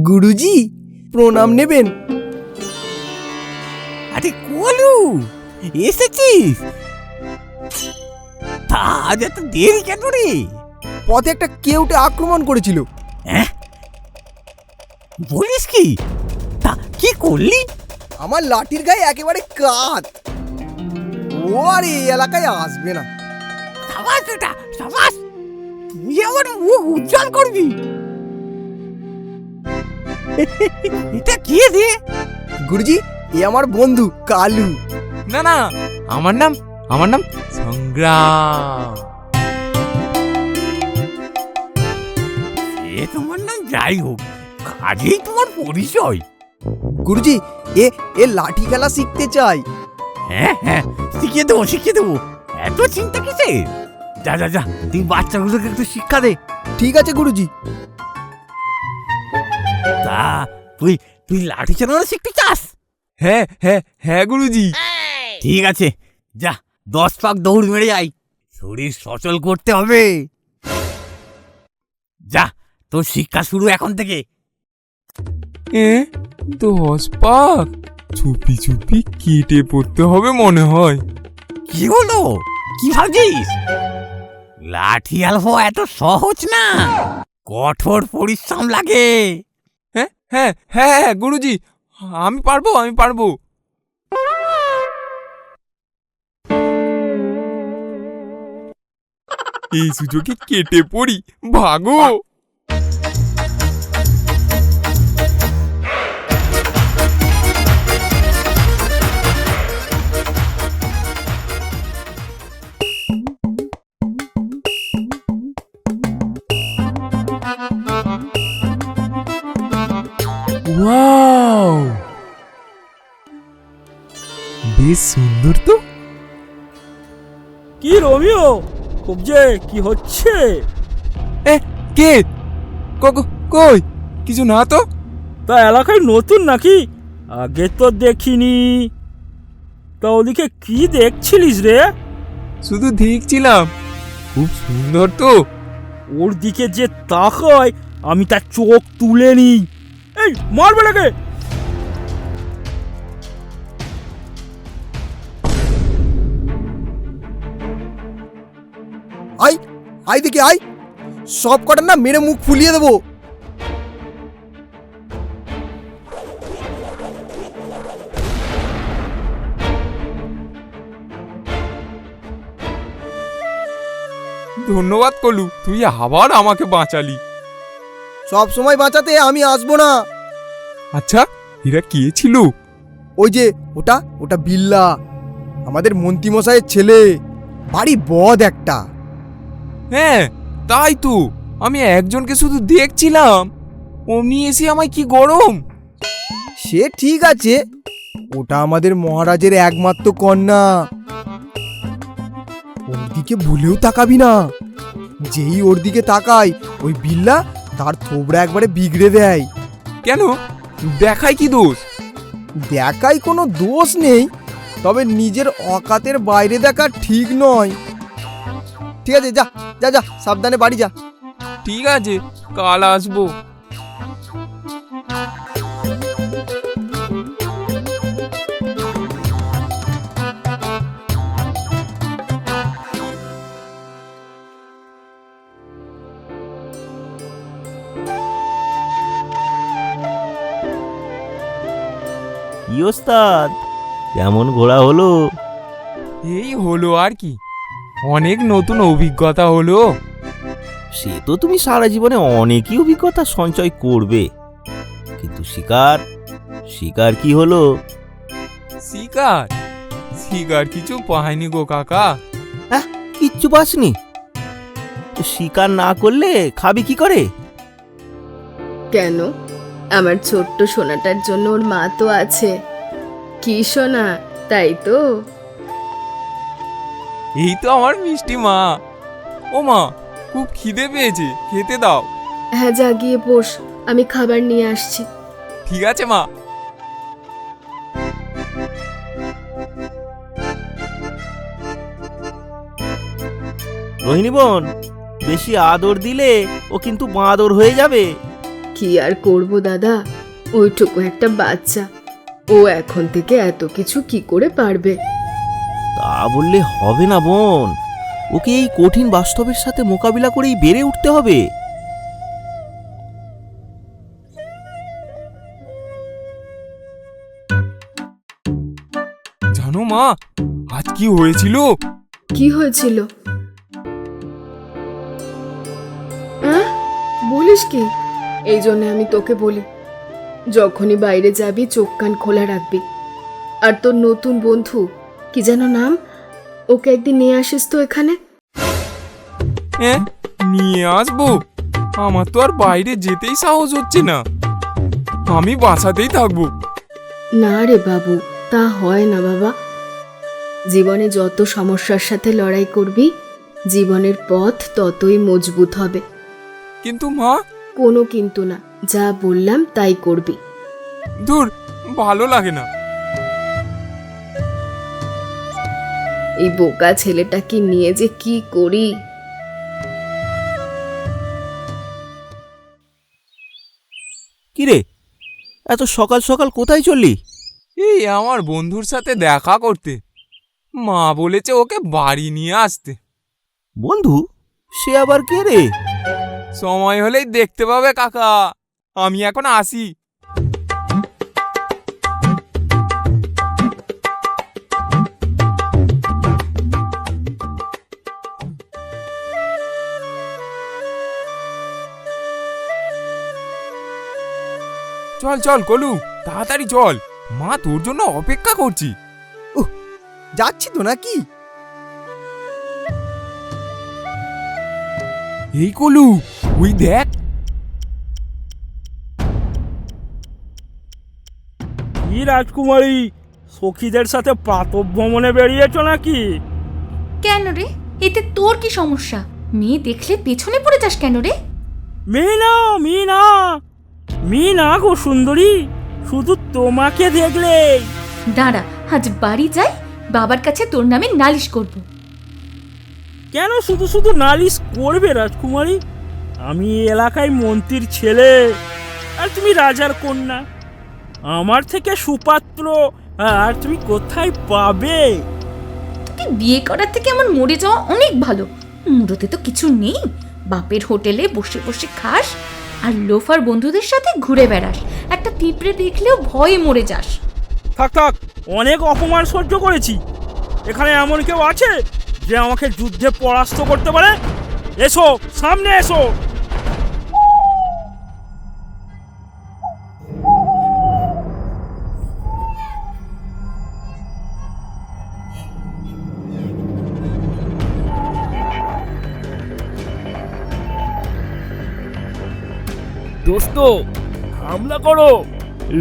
গুরুজি প্রণাম নেবেন। আরে কলু, এসেছিস? তা আজ এত দেরি কেন রে? পথে একটা কেউটে আক্রমণ করেছিল। হ্যাঁ, বলিস কি? তা কি করলি? আমার লাঠির গায়ে একেবারে কাত। ও আর এই এলাকায় আসবে না। সাবাস বেটা, সাবাস! তুই আমার মুখ উজ্জ্বল করবি। এটা কে রে? গুরুজি, এ আমার বন্ধু কালু। না না, আমার নাম সংগ্রাম। এ তোমার নাম যাই হোক, কাজেই তোমার পরিচয়। গুরুজি, এ লাঠি খেলা শিখতে চাই। হ্যাঁ হ্যাঁ, শিখিয়ে দেবো। এত চিন্তা কিসে? যা যা যা, তুই বাচ্চাগুলোকে একটু শিক্ষা দে। ঠিক আছে গুরুজি। তা তুই লাঠি চালানো শিখতে চাস? হ্যাঁ হ্যাঁ হ্যাঁ গুরুজি। ঠিক আছে, যা 10 পাক দৌড় মেরে আই। শরীর সচল করতে হবে। যা, তোর শিক্ষা শুরু এখন থেকে। 10 পাক চুপি চুপি কেটে পড়তে হবে মনে হয়। কি হলো? কি ভাবছিস? লাঠি আলফা এত সহজ না, কঠোর পরিশ্রম লাগে। হ্যাঁ হ্যাঁ হ্যাঁ হ্যাঁ গুরুজি, আমি পারবো। এই সুযোগে কেটে পড়ি, ভাগো। ওয়াও, বেশ সুন্দর তো। কি রোমিও, খুব যে কি হচ্ছে? কে? কই কিছু না তো। তা এলাকায় নতুন নাকি? আগে তো দেখিনি। তা ওদিকে কি দেখছিলিস রে? শুধু দেখছিলাম, খুব সুন্দর তো। ওর দিকে যে তাকায় আমি তার চোখ তুলে নিই। এই মারবে নাকি? আই দেখি আই, সব কটার না মেরে মুখ ফুলিয়ে দেবো। ধন্যবাদ কলু, তুই আবার আমাকে বাঁচালি। সব সময় বাঁচাতে আমি আসবো না। আচ্ছা, এরা কে ছিল? ওই যে ওটা বিল্লা, আমাদের মন্ত্রীমশাইয়ের ছেলে। বাড়ি বদ একটা। হ্যাঁ তাই তো, আমি একজনকে শুধু দেখছিলাম, অমনি এসে আমায় কি গরম। সে ঠিক আছে, ওটা আমাদের মহারাজের একমাত্র কন্যা। ওর দিকে ভুলেও তাকাবি না। যেই ওর দিকে তাকায় ওই বিল্লা তার থোবড়া একবারে বিগড়ে দেয়। কেন, দেখাই কি দোষ? দেখাই কোনো দোষ নেই, তবে নিজের অকাতের বাইরে দেখা ঠিক নয়। ঠিক আছে, যা যা যা, সাবধানে বাড়ি যা। ঠিক আছে, কাল আসবো। কি ওস্তাদ, কেমন ঘোরা হলো? এই হলো আর কি, অনেক নতুন অভিজ্ঞতা হলো। সে তো তুমি সারা জীবনে অনেকই অভিজ্ঞতা সঞ্চয় করবে, কিন্তু শিকার কি হলো? শিকার কিছু পাইনি গো কাকা। কিচ্ছু পাসনি? তো শিকার না করলে খাবি কি করে? কেন, আমার ছোট্ট সোনাটার জন্য ওর মা তো আছে। কি সোনা, তাই তো? এই তো আমার মিষ্টি মা। ও মা, খুব খিদে পেয়েছে, খেতে দাও। হ্যাঁ, যা গিয়ে বস, আমি খাবার নিয়ে আসছি। ঠিক আছে মা। রোহিণী বোন, বেশি আদর দিলে ও কিন্তু বাঁদর হয়ে যাবে। কি আর করব দাদা, ওইটুকু একটা বাচ্চা, ও এখন থেকে এত কিছু কি করে পারবে? তা বললে হবে না বোন, ওকে এই কঠিন বাস্তবের সাথে মোকাবিলা করেই বেড়ে উঠতে হবে। জানো মা, আজ কি হয়েছিল? কি হয়েছিল? বলিস কি? এই জন্য আমি তোকে বলি, যখনই বাইরে যাবি চোখ কান খোলা রাখবি। আর তোর নতুন বন্ধু, কি যেন নাম, ওকে একদিন নিয়ে আসিস তো এখানে। নিয়ে আসবো? আমার তো আর বাইরে যেতেই সাহস হচ্ছে না, আমি বাসাতেই থাকবো। না রে বাবু, তা হয় না বাবা। জীবনে যত সমস্যার সাথে লড়াই করবি, জীবনের পথ ততই মজবুত হবে। কিন্তু মা। কোনো কিন্তু না, যা বললাম তাই করবি। দূর, ভালো লাগে না। এই বোকা ছেলেটাকে নিয়ে যে কি করি। কিরে, এত সকাল সকাল কোথায় চললি? এই আমার বন্ধুর সাথে দেখা করতে, মা বলেছে ওকে বাড়ি নিয়ে আসতে। বন্ধু? সে আবার কে রে? সময় হলেই দেখতে পাবে কাকা, আমি এখন আসি। চল চল কলু, তাড়াতাড়ি চল, মা তোর জন্য অপেক্ষা করছি। যাচ্ছি তো নাকি? এই কলু, ওই দেখ। কি রাজকুমারী, সখীদের সাথে প্রাতঃ ভ্রমণে বেরিয়েছ নাকি? কেন রে, এতে তোর কি সমস্যা? মেয়ে দেখলে পেছনে পড়ে যাস কেন রে? মিনা, মিনা, মিনা গো সুন্দরী, শুধু তোমাকে দেখলে। দাঁড়া, আজ বাড়ি যাই, বাবার কাছে তোর নামে নালিশ করব। কেন শুধু শুধু নালিশ করবে রাজকুমারী? আমি এই এলাকায় মন্ত্রীর ছেলে, আর তুমি রাজার কন্যা। আমার থেকে সুপাত্র আর তুমি কোথায় পাবে? তোকে বিয়ে করার থেকে আমার মরে যাওয়া অনেক ভালো। মুরতে তো কিছু নেই, বাপের হোটেলে বসে বসে খাস আর লোফার বন্ধুদের সাথে ঘুরে বেড়াস, একটা পিঁপড়ে দেখলেও ভয়ে মরে যাস। থাক থাক, অনেক অপমান সহ্য করেছি। এখানে এমন কেউ আছে যে আমাকে যুদ্ধে পরাস্ত করতে পারে? এসো, সামনে এসো। দোস্ত, হামলা করো,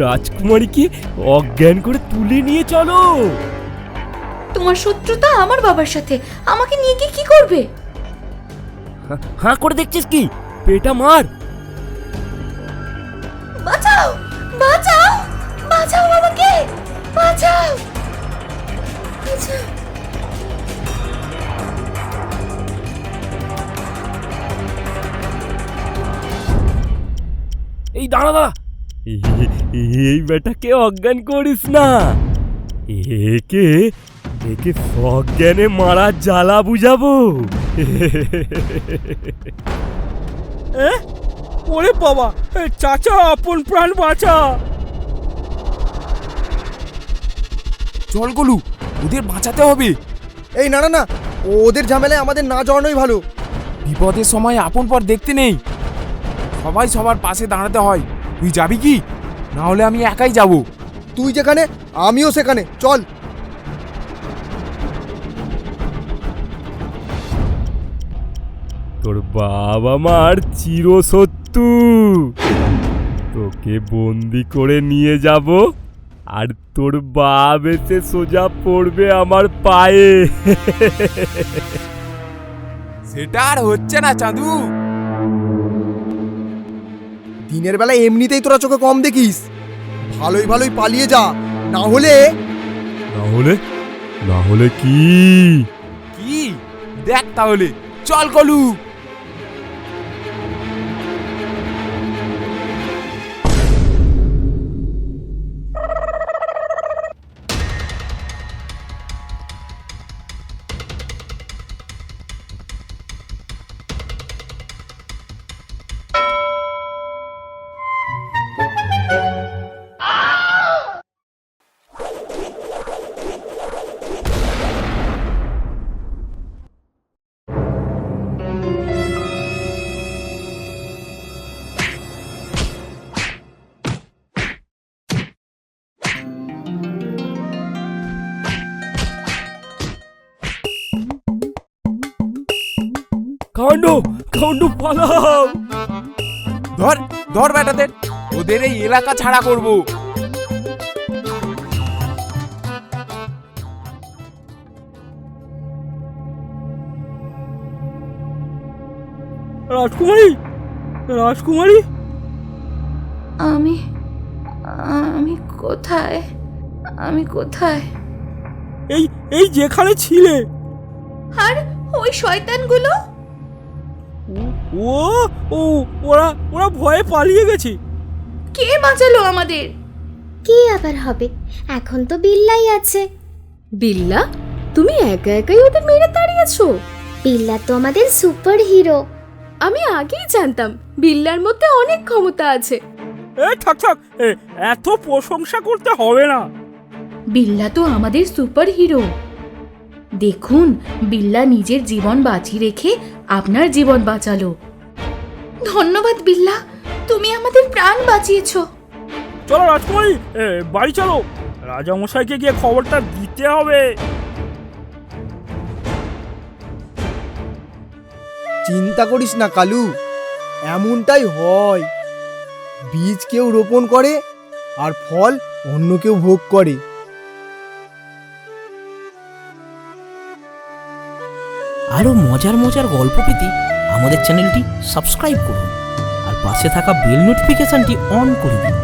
রাজকুমারীকে অজ্ঞান করে তুলে নিয়ে চলো। তোমার শত্রুতা আমার বাবার সাথে, আমাকে নিয়ে গিয়ে কি করবে? হাঁ করে দেখছিস কি? পেটা মার। বাঁচাও, বাঁচাও, বাঁচাও আমাকে, বাঁচাও, বাঁচাও। এই দাঁড়া দাঁড়া, এই বেটাকে অজ্ঞান করিস না। একে একে সজ্ঞানে মারা জ্বালা বুঝাবো। ওরে বাবা, চাচা আপন প্রাণ বাঁচা। চল কলু, ওদের বাঁচাতে হবে। এই না না না, ওদের ঝামেলায় আমাদের না জড়ানোই ভালো। বিপদের সময় আপন পর দেখতে নেই, সবাই সবার পাশে দাঁড়াতে হয়। তুই যাবি কি? না হলে আমি একাই যাব। তুই যেখানে আমিও সেখানে, চল। তোর বাবা মার চিরশত্রু, তোকে বন্দি করে নিয়ে যাব, আর তোর বাপ এসে সোজা পড়বে আমার পায়ে। সেটা আর হচ্ছে না চাঁদু। দিনের বেলা এমনিতেই তোরা চোখে কম দেখিস, ভালোই ভালোই পালিয়ে যা, না হলে না হলে কি? কি দেখ তাহলে, চল কলু। কাণ্ড কাণ্ড পালাও। ধর ধর বেটাদের, ওদের এই এলাকা ছাড়া করব। রাজকুমারী, রাজকুমারী, আমি আমি কোথায়? আমি কোথায়? এই এই যেখানে ছিলে। আর ওই শয়তানগুলো? ও ও ওরা ওরা ভয়ে পালিয়ে গেছে। কে বাঁচালো আমাদের? কি আবার হবে, এখন তো বিল্লাই আছে। বিল্লা, তুমি একা একাই ওদের মেরে তাড়িয়েছো? বিল্লা তো আমাদের সুপার হিরো। আমি আগেই জানতাম বিল্লার মধ্যে অনেক ক্ষমতা আছে। থাক থাক, এত প্রশংসা করতে হবে না। বিল্লা তো আমাদের সুপার হিরো। দেখুন, বিল্লা নিজের জীবন বাঁচিয়ে রেখে আপনার জীবন বাঁচালো। ধন্যবাদ বিল্লা, তুমি আমাদের প্রাণ বাঁচিয়েছো। চলো রাজকুমারী, বাড়ি চলো, রাজামশাইকে গিয়ে খবরটা দিতে হবে। চিন্তা করিস না কালু, এমনটাই হয়। বীজ কেউ রোপণ করে আর ফল অন্য কেউ ভোগ করে। আরও মজার মজার গল্প পেতে আমাদের চ্যানেলটি সাবস্ক্রাইব করুন আর পাশে থাকা বেল নোটিফিকেশনটি অন করে দিন।